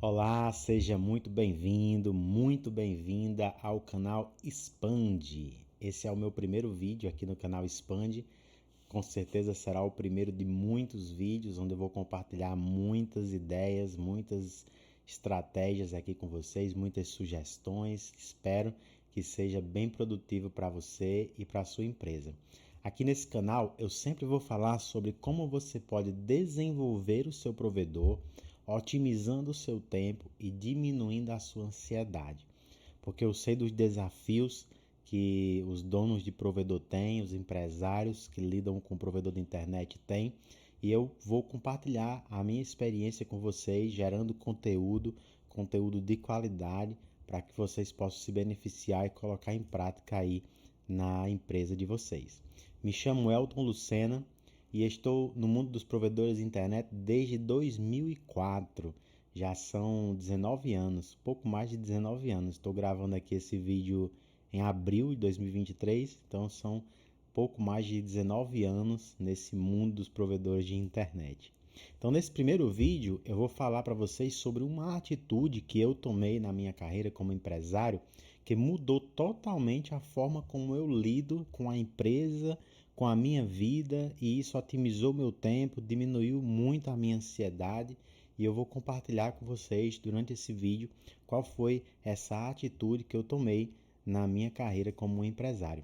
Olá, seja muito bem-vindo, muito bem-vinda ao canal Expande. Esse é o meu primeiro vídeo aqui no canal Expande. Com certeza será o primeiro de muitos vídeos onde eu vou compartilhar muitas ideias, muitas estratégias aqui com vocês, muitas sugestões. Espero que seja bem produtivo para você e para a sua empresa. Aqui nesse canal eu sempre vou falar sobre como você pode desenvolver o seu provedor, otimizando o seu tempo e diminuindo a sua ansiedade. Porque eu sei dos desafios que os donos de provedor têm, os empresários que lidam com o provedor de internet têm, e eu vou compartilhar a minha experiência com vocês, gerando conteúdo de qualidade, para que vocês possam se beneficiar e colocar em prática aí na empresa de vocês. Me chamo Elton Lucena e estou no mundo dos provedores de internet desde 2004. Já são 19 anos, pouco mais de 19 anos. Estou gravando aqui esse vídeo em abril de 2023, então são pouco mais de 19 anos nesse mundo dos provedores de internet. Então, nesse primeiro vídeo, eu vou falar para vocês sobre uma atitude que eu tomei na minha carreira como empresário, que mudou totalmente a forma como eu lido com a empresa, com a minha vida, e isso otimizou meu tempo, diminuiu muito a minha ansiedade, e eu vou compartilhar com vocês durante esse vídeo qual foi essa atitude que eu tomei na minha carreira como empresário.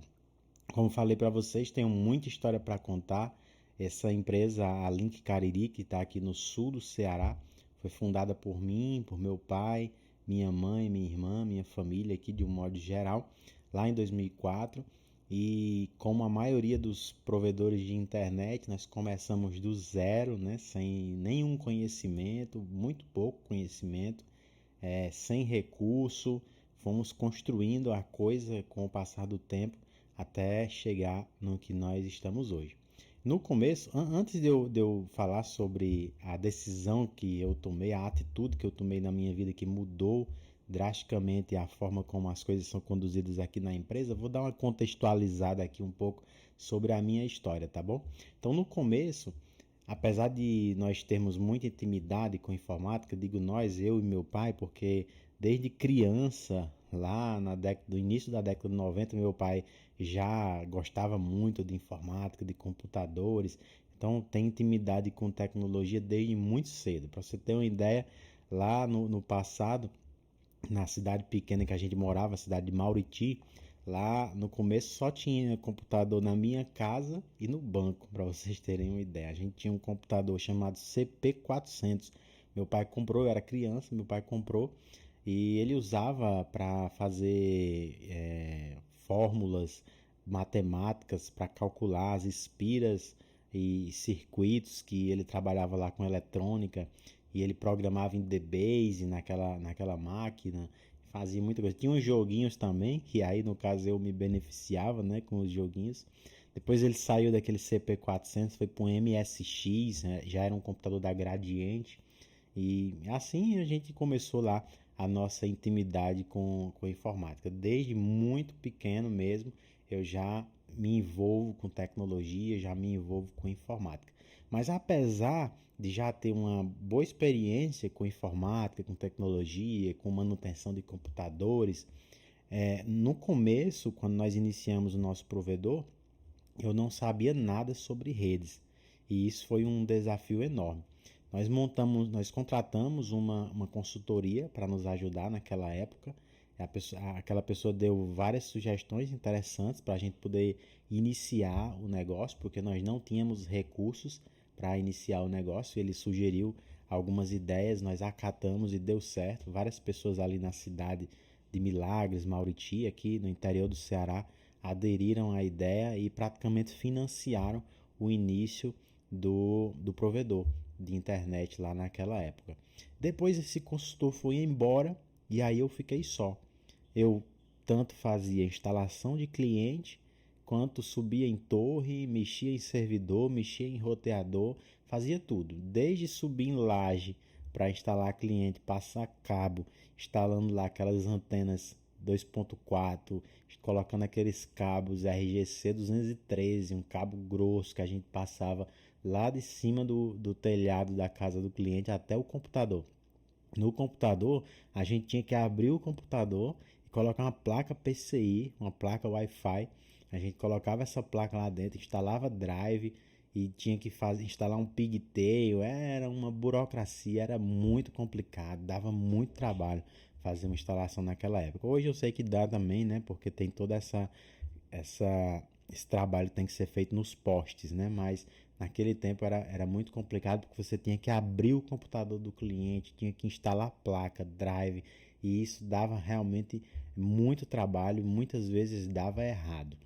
Como falei para vocês, tenho muita história para contar. Essa empresa, a Link Cariri, que está aqui no sul do Ceará, foi fundada por mim, por meu pai, minha mãe, minha irmã, minha família aqui de um modo geral, lá em 2004. E como a maioria dos provedores de internet, nós começamos do zero, né, sem nenhum conhecimento, muito pouco conhecimento, sem recurso. Fomos construindo a coisa com o passar do tempo até chegar no que nós estamos hoje. No começo, antes de eu falar sobre a decisão que eu tomei, a atitude que eu tomei na minha vida que mudou drasticamente a forma como as coisas são conduzidas aqui na empresa, vou dar uma contextualizada aqui um pouco sobre a minha história, tá bom? Então, no começo, apesar de nós termos muita intimidade com informática, digo nós, eu e meu pai, porque desde criança, lá do início da década de 90, meu pai já gostava muito de informática, de computadores, então tem intimidade com tecnologia desde muito cedo. Para você ter uma ideia, lá no passado, na cidade pequena que a gente morava, a cidade de Mauriti, lá no começo só tinha computador na minha casa e no banco, para vocês terem uma ideia. A gente tinha um computador chamado CP400. Meu pai comprou, eu era criança, meu pai comprou e ele usava para fazer fórmulas matemáticas, para calcular as espiras e circuitos, que ele trabalhava lá com eletrônica e ele programava em DBase naquela máquina, fazia muita coisa. Tinha uns joguinhos também, que aí no caso eu me beneficiava, né, com os joguinhos. Depois ele saiu daquele CP400, foi para um MSX, né, já era um computador da Gradiente. E assim a gente começou lá a nossa intimidade com informática. Desde muito pequeno mesmo, eu já me envolvo com tecnologia, já me envolvo com informática. Mas apesar de já ter uma boa experiência com informática, com tecnologia, com manutenção de computadores, no começo, quando nós iniciamos o nosso provedor, eu não sabia nada sobre redes. E isso foi um desafio enorme. Nós contratamos uma consultoria para nos ajudar naquela época. Aquela pessoa deu várias sugestões interessantes para a gente poder iniciar o negócio, porque nós não tínhamos recursos para iniciar o negócio. Ele sugeriu algumas ideias, nós acatamos e deu certo. Várias pessoas ali na cidade de Milagres, Mauriti, aqui no interior do Ceará, aderiram à ideia e praticamente financiaram o início do provedor de internet lá naquela época. Depois esse consultor foi embora e aí eu fiquei só. Eu tanto fazia instalação de cliente, quanto subia em torre, mexia em servidor, mexia em roteador, fazia tudo, desde subir em laje para instalar cliente, passar cabo, instalando lá aquelas antenas 2.4, colocando aqueles cabos RGC 213, um cabo grosso que a gente passava lá de cima do telhado da casa do cliente até o computador. No computador, a gente tinha que abrir o computador e colocar uma placa PCI, uma placa Wi-Fi. A gente colocava essa placa lá dentro, instalava drive e tinha que instalar um pigtail. Era uma burocracia, era muito complicado, dava muito trabalho fazer uma instalação naquela época. Hoje eu sei que dá também, né? Porque tem toda esse trabalho tem que ser feito nos postes, né? Mas naquele tempo era muito complicado porque você tinha que abrir o computador do cliente, tinha que instalar placa, drive, e isso dava realmente muito trabalho, muitas vezes dava errado.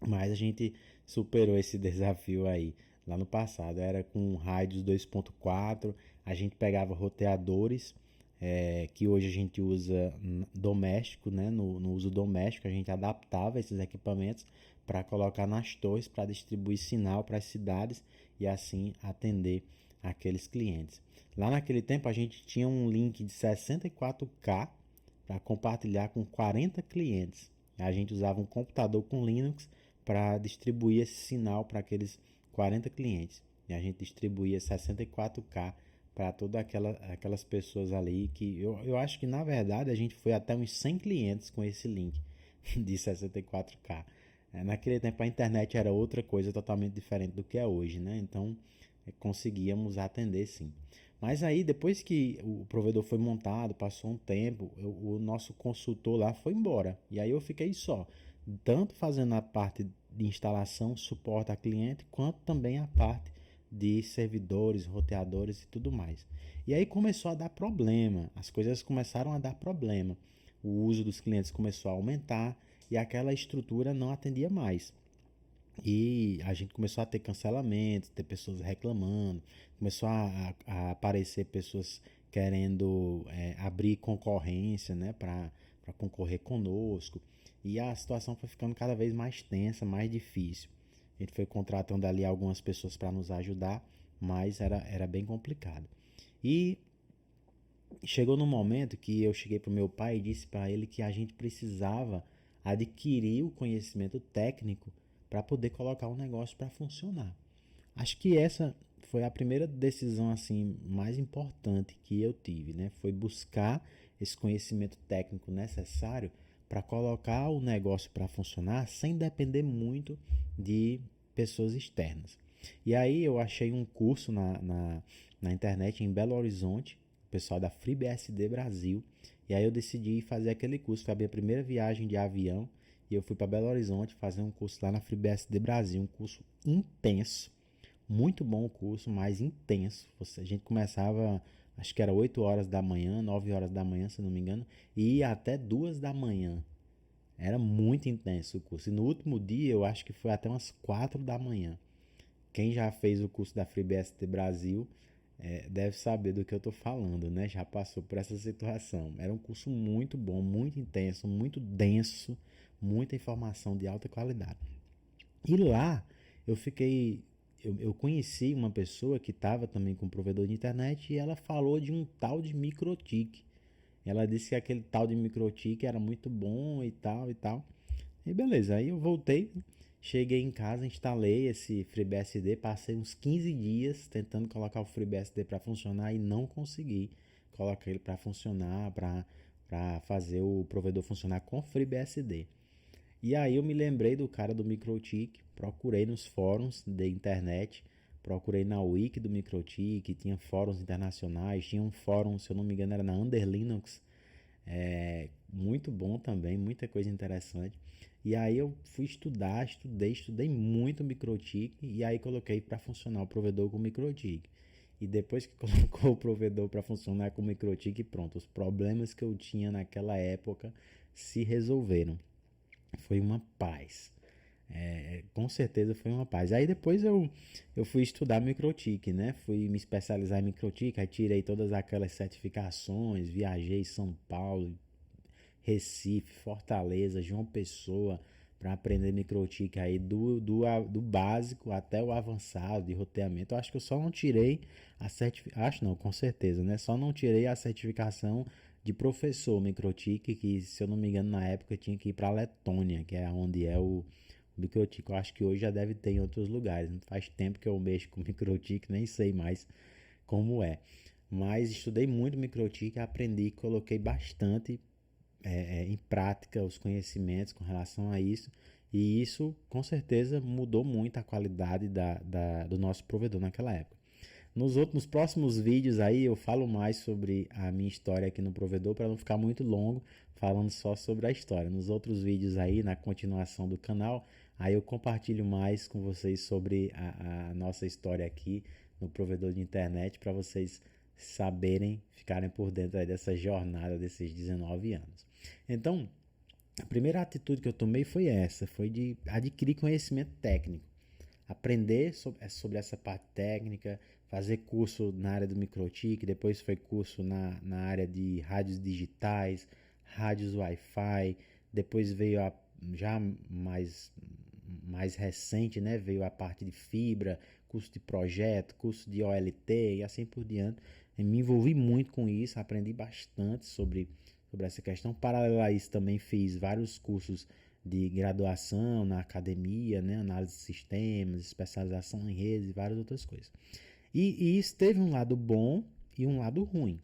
Mas a gente superou esse desafio aí lá no passado. Era com rádios 2.4, a gente pegava roteadores, que hoje a gente usa doméstico, né? No uso doméstico, a gente adaptava esses equipamentos para colocar nas torres para distribuir sinal para as cidades e assim atender aqueles clientes. Lá naquele tempo a gente tinha um link de 64K para compartilhar com 40 clientes. A gente usava um computador com Linux para distribuir esse sinal para aqueles 40 clientes. E a gente distribuía 64K para todas aquelas pessoas ali que eu acho que na verdade a gente foi até uns 100 clientes com esse link de 64K. Naquele tempo a internet era outra coisa totalmente diferente do que é hoje, né? Então conseguíamos atender sim. Mas aí depois que o provedor foi montado, passou um tempo, o nosso consultor lá foi embora. E aí eu fiquei só, tanto fazendo a parte de instalação, suporte a cliente, quanto também a parte de servidores, roteadores e tudo mais. E aí começou a dar problema, as coisas começaram a dar problema. O uso dos clientes começou a aumentar e aquela estrutura não atendia mais. E a gente começou a ter cancelamentos, ter pessoas reclamando, começou a aparecer pessoas querendo abrir concorrência, né, para concorrer conosco. E a situação foi ficando cada vez mais tensa, mais difícil. A gente foi contratando ali algumas pessoas para nos ajudar, mas era bem complicado. E chegou no momento que eu cheguei para o meu pai e disse para ele que a gente precisava adquirir o conhecimento técnico para poder colocar o negócio para funcionar. Acho que essa foi a primeira decisão assim mais importante que eu tive, né? Foi buscar esse conhecimento técnico necessário para colocar o negócio para funcionar sem depender muito de pessoas externas. E aí eu achei um curso na internet em Belo Horizonte, o pessoal da FreeBSD Brasil, e aí eu decidi fazer aquele curso. Foi a minha primeira viagem de avião e eu fui para Belo Horizonte fazer um curso lá na FreeBSD Brasil, um curso intenso, muito bom o curso, mas intenso. A gente começava, acho que era 8 horas da manhã, 9 horas da manhã, se não me engano, e ia até 2 da manhã. Era muito intenso o curso. E no último dia, eu acho que foi até umas 4 da manhã. Quem já fez o curso da FreeBSD Brasil deve saber do que eu estou falando, né? Já passou por essa situação. Era um curso muito bom, muito intenso, muito denso, muita informação de alta qualidade. E lá eu fiquei. Eu conheci uma pessoa que estava também com um provedor de internet e ela falou de um tal de MikroTik. Ela disse que aquele tal de MikroTik era muito bom e tal e tal. E beleza, aí eu voltei, cheguei em casa, instalei esse FreeBSD, passei uns 15 dias tentando colocar o FreeBSD para funcionar e não consegui colocar ele para funcionar, para fazer o provedor funcionar com FreeBSD. E aí eu me lembrei do cara do MikroTik, procurei nos fóruns da internet, procurei na wiki do MikroTik, tinha fóruns internacionais, tinha um fórum, se eu não me engano, era na Under Linux, muito bom também, muita coisa interessante. E aí eu fui estudar, estudei muito MikroTik e aí coloquei para funcionar o provedor com MikroTik. E depois que colocou o provedor para funcionar com o MikroTik, pronto, os problemas que eu tinha naquela época se resolveram. Foi uma paz. Com certeza foi uma paz. Aí depois eu fui estudar MikroTik, né? Fui me especializar em MikroTik, aí tirei todas aquelas certificações, viajei em São Paulo, Recife, Fortaleza, João Pessoa, para aprender MikroTik aí do básico até o avançado de roteamento. Eu acho que eu só não tirei a certificação, acho não, com certeza, né? Só não tirei a certificação de professor MikroTik, que se eu não me engano na época tinha que ir para a Letônia, que é onde é o MikroTik. Eu acho que hoje já deve ter em outros lugares. Faz tempo que eu mexo com MikroTik, nem sei mais como é. mas estudei muito microtik, aprendi, coloquei bastante em prática os conhecimentos com relação a isso, e isso com certeza mudou muito a qualidade do nosso provedor naquela época. Nos próximos vídeos aí eu falo mais sobre a minha história aqui no provedor para não ficar muito longo falando só sobre a história. Nos outros vídeos aí, na continuação do canal, aí eu compartilho mais com vocês sobre a nossa história aqui no provedor de internet para vocês saberem, ficarem por dentro aí dessa jornada desses 19 anos. Então, a primeira atitude que eu tomei foi essa, foi de adquirir conhecimento técnico, aprender sobre essa parte técnica, fazer curso na área do microtik, depois foi curso na área de rádios digitais, rádios Wi-Fi, depois veio já mais recente, né? Veio a parte de fibra, curso de projeto, curso de OLT e assim por diante. Eu me envolvi muito com isso, aprendi bastante sobre essa questão. Paralelo a isso, também fiz vários cursos de graduação na academia, né? Análise de sistemas, especialização em redes e várias outras coisas. E isso teve um lado bom e um lado ruim.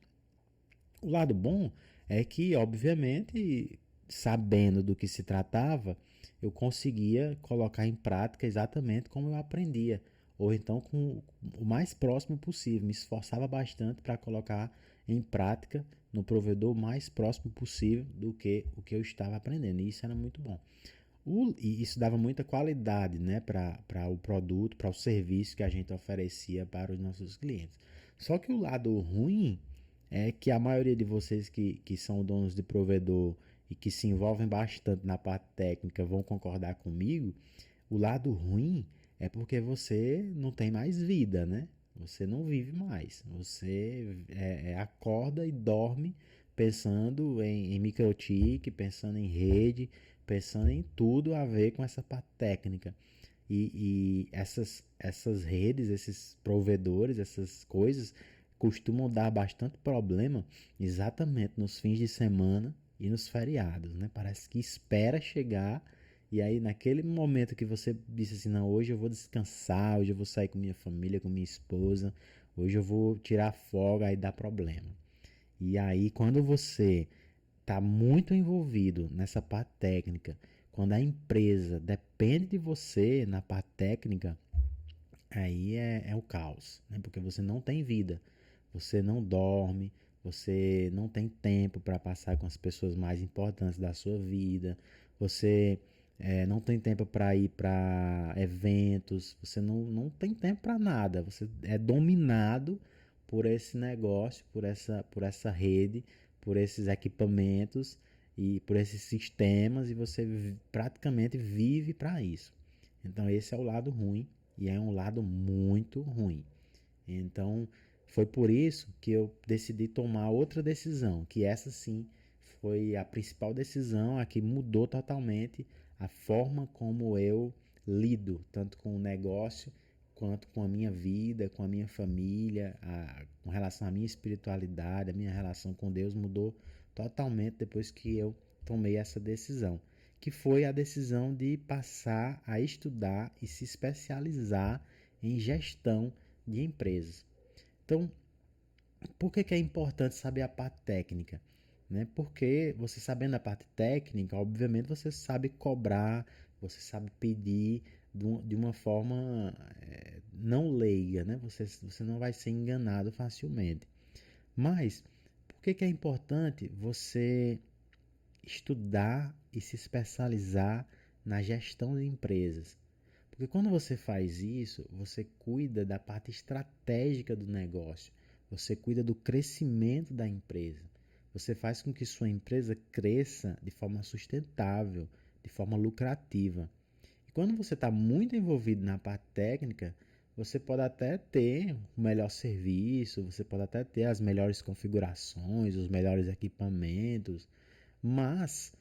O lado bom é que, obviamente, sabendo do que se tratava, eu conseguia colocar em prática exatamente como eu aprendia, ou então com o mais próximo possível. Me esforçava bastante para colocar em prática no provedor mais próximo possível do que o que eu estava aprendendo, e isso era muito bom. E isso dava muita qualidade, né, para o produto, para o serviço que a gente oferecia para os nossos clientes. Só que o lado ruim é que a maioria de vocês que são donos de provedor e que se envolvem bastante na parte técnica vão concordar comigo. O lado ruim é porque você não tem mais vida, né? Você não vive mais. Você acorda e dorme pensando em microtik, pensando em rede, pensando em tudo a ver com essa parte técnica. E essas redes, esses provedores, essas coisas costumam dar bastante problema exatamente nos fins de semana e nos feriados, né? Parece que espera chegar e aí naquele momento que você disse assim, não, hoje eu vou descansar, hoje eu vou sair com minha família, com minha esposa, hoje eu vou tirar folga, aí dá problema. E aí quando você está muito envolvido nessa parte técnica, quando a empresa depende de você na parte técnica, aí é o caos, né? Porque você não tem vida, você não dorme, você não tem tempo para passar com as pessoas mais importantes da sua vida, você não tem tempo para ir para eventos, você não tem tempo para nada, você é dominado por esse negócio, por essa rede, por esses equipamentos e por esses sistemas, e você praticamente vive para isso. Então esse é o lado ruim, e é um lado muito ruim. Então foi por isso que eu decidi tomar outra decisão, que essa sim foi a principal decisão, a que mudou totalmente a forma como eu lido, tanto com o negócio quanto com a minha vida, com a minha família, com relação à minha espiritualidade, a minha relação com Deus mudou totalmente depois que eu tomei essa decisão, que foi a decisão de passar a estudar e se especializar em gestão de empresas. Então, por que é importante saber a parte técnica? Né? Porque você sabendo a parte técnica, obviamente você sabe cobrar, você sabe pedir de uma forma não leiga, né? Você não vai ser enganado facilmente. Mas, por que é importante você estudar e se especializar na gestão de empresas? Porque quando você faz isso, você cuida da parte estratégica do negócio, você cuida do crescimento da empresa, você faz com que sua empresa cresça de forma sustentável, de forma lucrativa. E quando você está muito envolvido na parte técnica, você pode até ter o melhor serviço, você pode até ter as melhores configurações, os melhores equipamentos, mas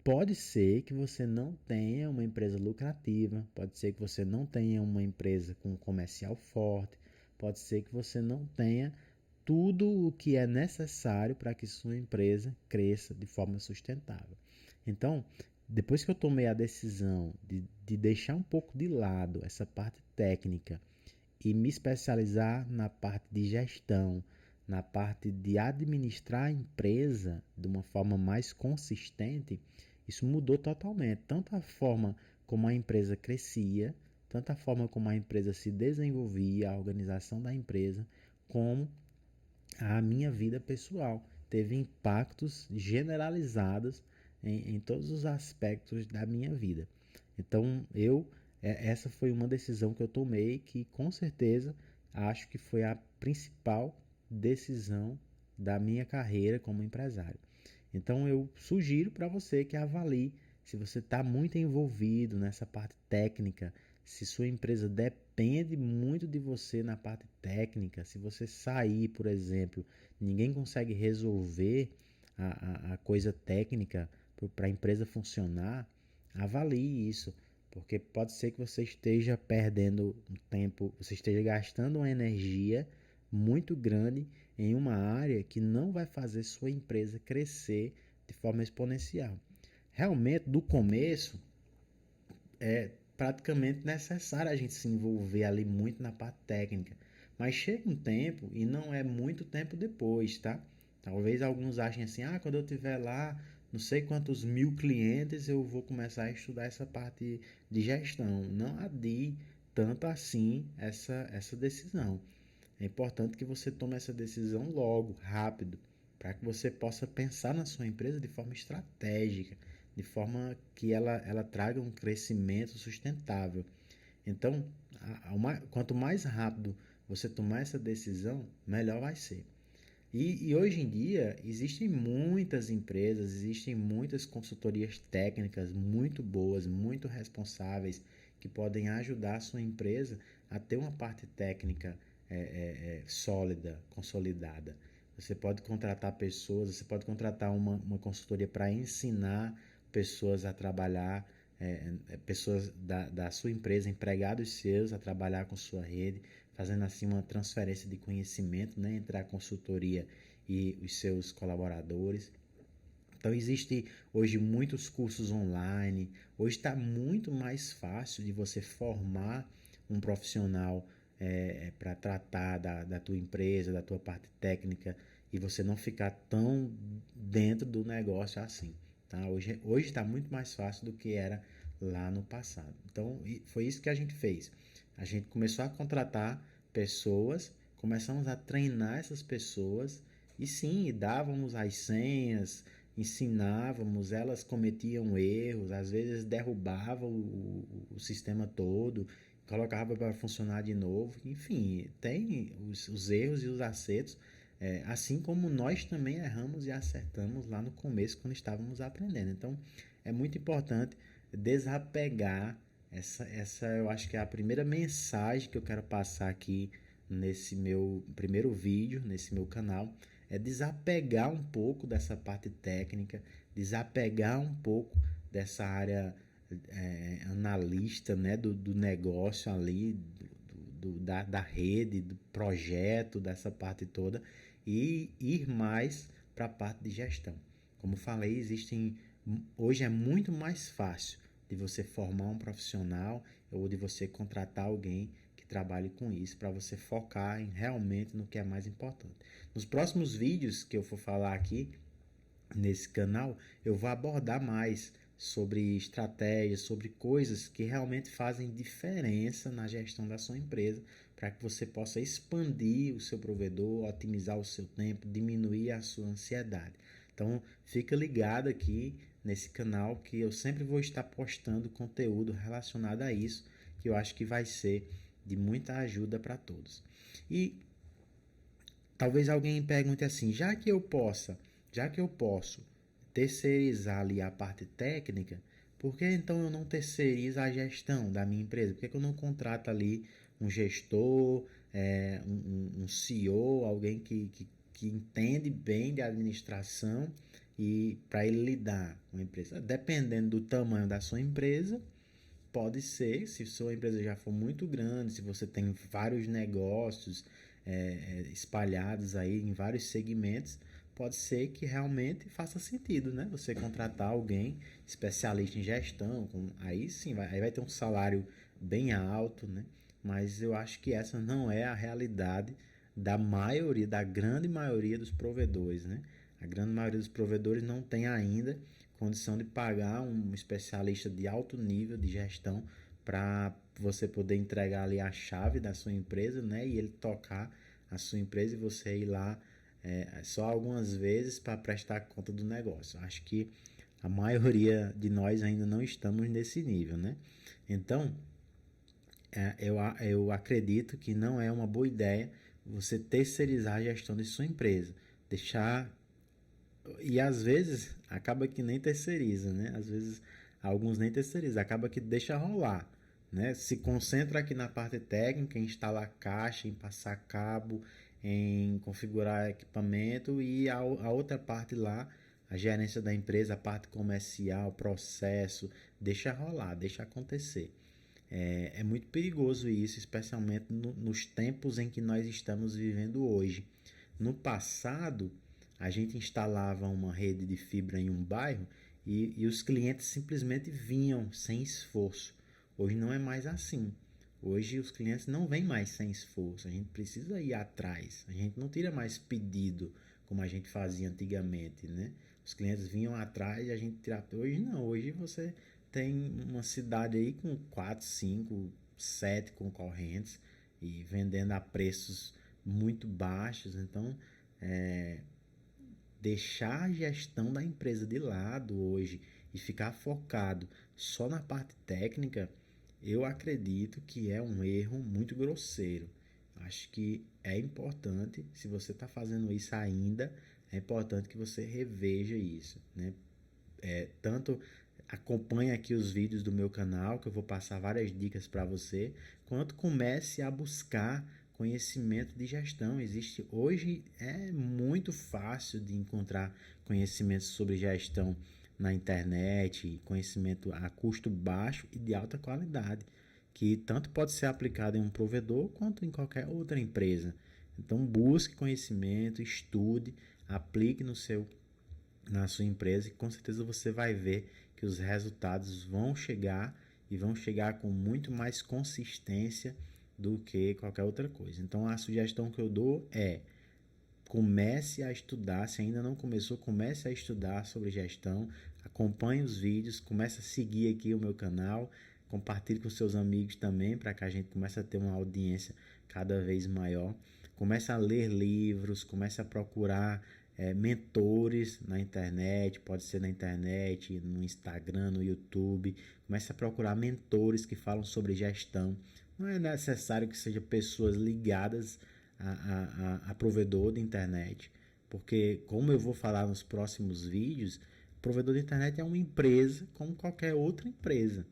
pode ser que você não tenha uma empresa lucrativa, pode ser que você não tenha uma empresa com um comercial forte, pode ser que você não tenha tudo o que é necessário para que sua empresa cresça de forma sustentável. Então, depois que eu tomei a decisão de deixar um pouco de lado essa parte técnica e me especializar na parte de gestão, na parte de administrar a empresa de uma forma mais consistente, isso mudou totalmente. Tanto a forma como a empresa crescia, tanto a forma como a empresa se desenvolvia, a organização da empresa, como a minha vida pessoal. Teve impactos generalizados em todos os aspectos da minha vida. Então, essa foi uma decisão que eu tomei que com certeza acho que foi a principal decisão da minha carreira como empresário. Então, eu sugiro para você que avalie se você está muito envolvido nessa parte técnica, se sua empresa depende muito de você na parte técnica, se você sair, por exemplo, ninguém consegue resolver a coisa técnica para a empresa funcionar, avalie isso, porque pode ser que você esteja perdendo um tempo, você esteja gastando uma energia muito grande em uma área que não vai fazer sua empresa crescer de forma exponencial. Realmente, do começo, é praticamente necessário a gente se envolver ali muito na parte técnica, mas chega um tempo e não é muito tempo depois, tá? Talvez alguns achem assim, quando eu tiver lá, não sei quantos mil clientes, eu vou começar a estudar essa parte de gestão. Não adie tanto assim essa decisão. É importante que você tome essa decisão logo, rápido, para que você possa pensar na sua empresa de forma estratégica, de forma que ela traga um crescimento sustentável. Então, quanto mais rápido você tomar essa decisão, melhor vai ser. E hoje em dia existem muitas empresas, existem muitas consultorias técnicas muito boas, muito responsáveis, que podem ajudar a sua empresa a ter uma parte técnica sólida, consolidada. Você pode contratar pessoas, você pode contratar uma consultoria para ensinar pessoas a trabalhar, pessoas da sua empresa, empregados seus a trabalhar com sua rede, fazendo assim uma transferência de conhecimento, né, entre a consultoria e os seus colaboradores. Então existe hoje muitos cursos online, hoje está muito mais fácil de você formar um profissional para tratar da tua empresa, da tua parte técnica, e você não ficar tão dentro do negócio assim. Tá? Hoje está muito mais fácil do que era lá no passado. Então foi isso que a gente fez. A gente começou a contratar pessoas, começamos a treinar essas pessoas e sim, dávamos as senhas, ensinávamos, elas cometiam erros, às vezes derrubavam o sistema todo, colocava para funcionar de novo. Enfim, tem os erros e os acertos, assim como nós também erramos e acertamos lá no começo quando estávamos aprendendo. Então, é muito importante desapegar. Essa eu acho que é a primeira mensagem que eu quero passar aqui nesse meu primeiro vídeo, nesse meu canal, é desapegar um pouco dessa parte técnica, desapegar um pouco dessa área analista, né, do negócio ali, da rede, do projeto, dessa parte toda, e ir mais para a parte de gestão. Como falei, hoje é muito mais fácil de você formar um profissional ou de você contratar alguém que trabalhe com isso, para você focar realmente no que é mais importante. Nos próximos vídeos que eu for falar aqui nesse canal, eu vou abordar mais sobre estratégias, sobre coisas que realmente fazem diferença na gestão da sua empresa, para que você possa expandir o seu provedor, otimizar o seu tempo, diminuir a sua ansiedade. Então, fica ligado aqui nesse canal que eu sempre vou estar postando conteúdo relacionado a isso, que eu acho que vai ser de muita ajuda para todos. E talvez alguém pergunte assim, já que eu posso terceirizar ali a parte técnica, por que então eu não terceirizo a gestão da minha empresa? Por que eu não contrato ali um gestor, um CEO, alguém que entende bem de administração e para ele lidar com a empresa? Dependendo do tamanho da sua empresa, pode ser, se sua empresa já for muito grande, se você tem vários negócios espalhados aí em vários segmentos, pode ser que realmente faça sentido, né? Você contratar alguém especialista em gestão, aí sim, aí vai ter um salário bem alto, né? Mas eu acho que essa não é a realidade da grande maioria dos provedores, né? A grande maioria dos provedores não tem ainda condição de pagar um especialista de alto nível de gestão para você poder entregar ali a chave da sua empresa, né? E ele tocar a sua empresa e você ir lá só algumas vezes para prestar conta do negócio. Acho que a maioria de nós ainda não estamos nesse nível, né? Então, eu acredito que não é uma boa ideia você terceirizar a gestão de sua empresa. Deixar. E às vezes acaba que nem terceiriza, né? Às vezes alguns nem terceirizam, acaba que deixa rolar, né? Se concentra aqui na parte técnica, em instalar caixa, em passar cabo, em configurar equipamento e a outra parte lá, a gerência da empresa, a parte comercial, processo, deixa rolar, deixa acontecer. É muito perigoso isso, especialmente nos tempos em que nós estamos vivendo hoje. No passado, a gente instalava uma rede de fibra em um bairro e os clientes simplesmente vinham sem esforço. Hoje não é mais assim. Hoje os clientes não vêm mais sem esforço. A gente precisa ir atrás. A gente não tira mais pedido como a gente fazia antigamente, né? Os clientes vinham atrás e a gente tirava. Hoje não. Hoje você tem uma cidade aí com 4, 5, 7 concorrentes e vendendo a preços muito baixos. Então, deixar a gestão da empresa de lado hoje e ficar focado só na parte técnica, eu acredito que é um erro muito grosseiro. Acho que é importante, se você está fazendo isso ainda, é importante que você reveja isso, né? Tanto acompanhe aqui os vídeos do meu canal, que eu vou passar várias dicas para você, quanto comece a buscar conhecimento de gestão. Existe hoje, é muito fácil de encontrar conhecimento sobre gestão na internet, conhecimento a custo baixo e de alta qualidade, que tanto pode ser aplicado em um provedor quanto em qualquer outra empresa. Então busque conhecimento, estude, aplique na sua empresa e com certeza você vai ver que os resultados vão chegar e vão chegar com muito mais consistência do que qualquer outra coisa. Então a sugestão que eu dou é: comece a estudar, se ainda não começou, comece a estudar sobre gestão, acompanhe os vídeos, comece a seguir aqui o meu canal, compartilhe com seus amigos também, para que a gente comece a ter uma audiência cada vez maior. Comece a ler livros, comece a procurar mentores na internet, pode ser na internet, no Instagram, no YouTube. Comece a procurar mentores que falam sobre gestão. Não é necessário que sejam pessoas ligadas a provedor de internet, porque, como eu vou falar nos próximos vídeos, provedor de internet é uma empresa como qualquer outra empresa.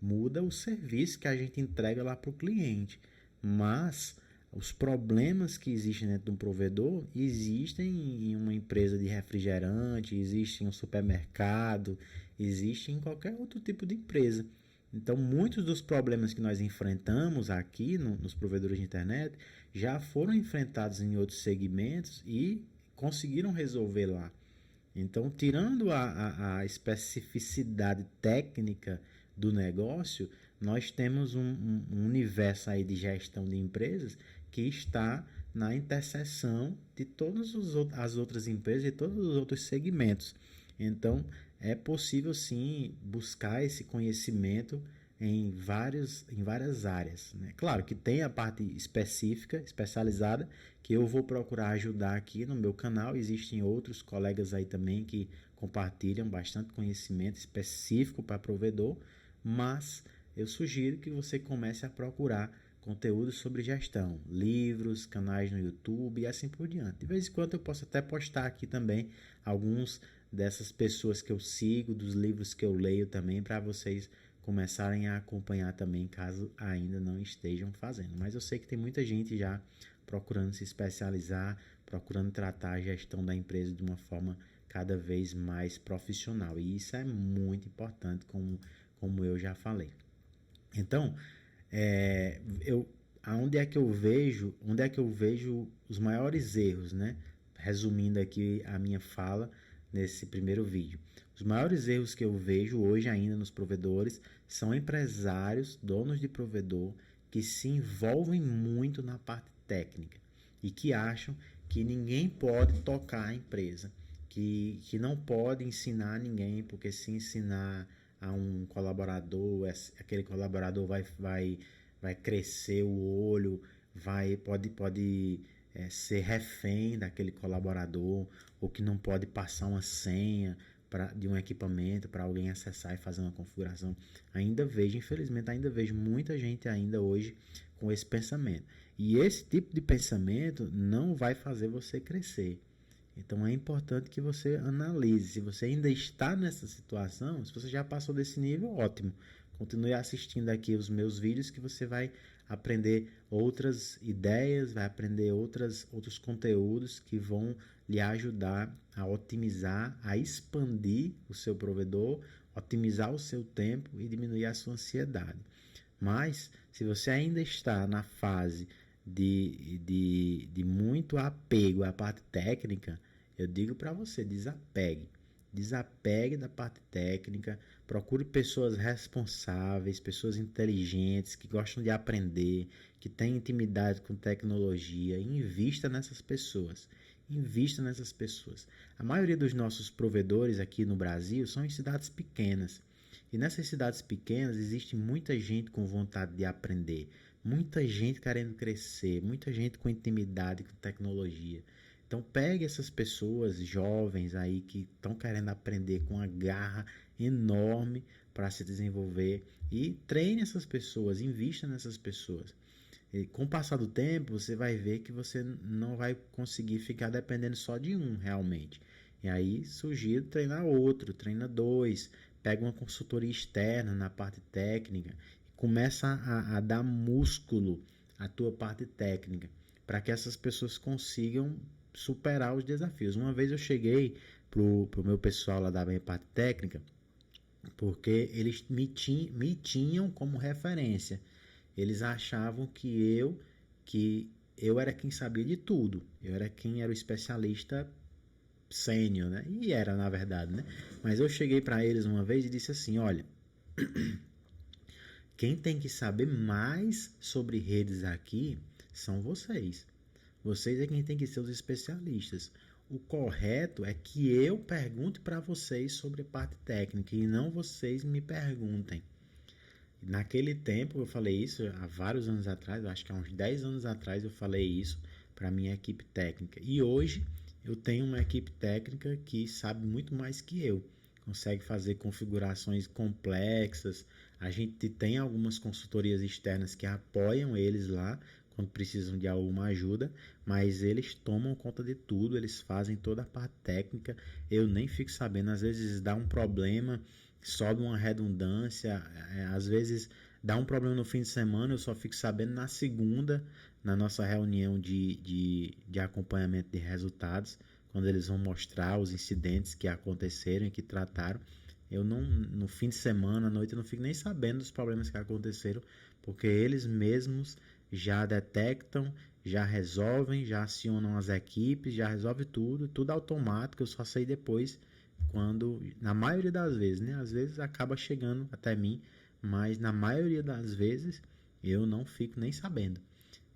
Muda o serviço que a gente entrega lá para o cliente, mas os problemas que existem dentro de um provedor existem em uma empresa de refrigerante, existem em um supermercado, existem em qualquer outro tipo de empresa. Então, muitos dos problemas que nós enfrentamos aqui nos provedores de internet já foram enfrentados em outros segmentos e conseguiram resolver lá. Então, tirando a especificidade técnica do negócio, nós temos um universo aí de gestão de empresas que está na interseção de todas as outras empresas e todos os outros segmentos. Então, é possível sim buscar esse conhecimento em várias áreas, né? Claro que tem a parte específica, especializada, que eu vou procurar ajudar aqui no meu canal. Existem outros colegas aí também que compartilham bastante conhecimento específico para provedor, mas eu sugiro que você comece a procurar conteúdo sobre gestão, livros, canais no YouTube e assim por diante. De vez em quando eu posso até postar aqui também alguns dessas pessoas que eu sigo, dos livros que eu leio também, para vocês começarem a acompanhar também, caso ainda não estejam fazendo. Mas eu sei que tem muita gente já procurando se especializar, procurando tratar a gestão da empresa de uma forma cada vez mais profissional. E isso é muito importante, como eu já falei. Então, onde é que eu vejo os maiores erros, né? Resumindo aqui a minha fala nesse primeiro vídeo. Os maiores erros que eu vejo hoje ainda nos provedores são empresários, donos de provedor, que se envolvem muito na parte técnica. e que acham que ninguém pode tocar a empresa, que não pode ensinar ninguém, porque se ensinar a um colaborador, aquele colaborador vai crescer o olho, pode ser refém daquele colaborador, ou que não pode passar uma senha de um equipamento para alguém acessar e fazer uma configuração. Infelizmente, ainda vejo muita gente ainda hoje com esse pensamento. E esse tipo de pensamento não vai fazer você crescer. Então é importante que você analise. Se você ainda está nessa situação, se você já passou desse nível, ótimo. Continue assistindo aqui os meus vídeos que você vai aprender outras ideias, vai aprender outros conteúdos que vão lhe ajudar a otimizar, a expandir o seu provedor, otimizar o seu tempo e diminuir a sua ansiedade. Mas, se você ainda está na fase de muito apego à parte técnica, eu digo para você, desapegue. Desapegue da parte técnica, procure pessoas responsáveis, pessoas inteligentes, que gostam de aprender, que têm intimidade com tecnologia, e invista nessas pessoas. Invista nessas pessoas. A maioria dos nossos provedores aqui no Brasil são em cidades pequenas. E nessas cidades pequenas existe muita gente com vontade de aprender, muita gente querendo crescer, muita gente com intimidade com tecnologia. Então pegue essas pessoas jovens aí que estão querendo aprender com uma garra enorme para se desenvolver e treine essas pessoas, invista nessas pessoas. E com o passar do tempo, você vai ver que você não vai conseguir ficar dependendo só de um realmente. E aí sugiro treinar outro, treina dois, pega uma consultoria externa na parte técnica e começa a dar músculo à tua parte técnica para que essas pessoas consigam superar os desafios. Uma vez eu cheguei pro meu pessoal lá da minha parte técnica, porque eles me tinham como referência. Eles achavam que eu era quem sabia de tudo. Eu era quem era o especialista sênior, né? E era, na verdade, né? Mas eu cheguei para eles uma vez e disse assim, olha, quem tem que saber mais sobre redes aqui são vocês. Vocês é quem tem que ser os especialistas. O correto é que eu pergunte para vocês sobre a parte técnica e não vocês me perguntem. Naquele tempo eu falei isso há vários anos atrás, eu acho que há uns 10 anos atrás eu falei isso para a minha equipe técnica. E hoje eu tenho uma equipe técnica que sabe muito mais que eu. Consegue fazer configurações complexas. A gente tem algumas consultorias externas que apoiam eles lá quando precisam de alguma ajuda, mas eles tomam conta de tudo, eles fazem toda a parte técnica, eu nem fico sabendo, às vezes dá um problema, sobe uma redundância, às vezes dá um problema no fim de semana, eu só fico sabendo na segunda, na nossa reunião de acompanhamento de resultados, quando eles vão mostrar os incidentes que aconteceram e que trataram. Eu não, no fim de semana, à noite, eu não fico nem sabendo dos problemas que aconteceram, porque eles mesmos já detectam, já resolvem, já acionam as equipes, já resolve tudo automático, eu só sei depois quando, na maioria das vezes, né? Às vezes acaba chegando até mim, mas na maioria das vezes eu não fico nem sabendo.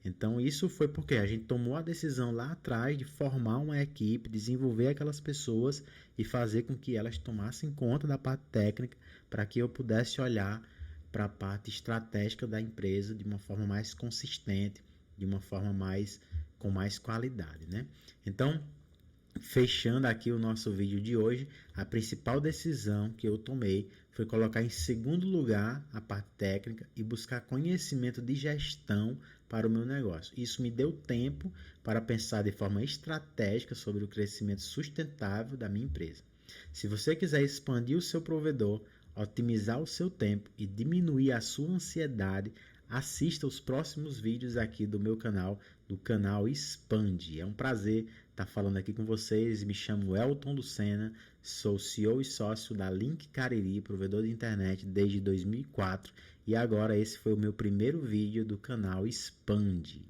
Então isso foi porque a gente tomou a decisão lá atrás de formar uma equipe, desenvolver aquelas pessoas e fazer com que elas tomassem conta da parte técnica para que eu pudesse olhar para a parte estratégica da empresa de uma forma mais consistente, de uma forma com mais qualidade, né? Então, fechando aqui o nosso vídeo de hoje, a principal decisão que eu tomei foi colocar em segundo lugar a parte técnica e buscar conhecimento de gestão para o meu negócio. Isso me deu tempo para pensar de forma estratégica sobre o crescimento sustentável da minha empresa. Se você quiser expandir o seu provedor, otimizar o seu tempo e diminuir a sua ansiedade, assista os próximos vídeos aqui do meu canal, do canal Expande. É um prazer estar falando aqui com vocês. Me chamo Elton Lucena, sou CEO e sócio da Link Cariri, provedor de internet desde 2004, e agora esse foi o meu primeiro vídeo do canal Expande.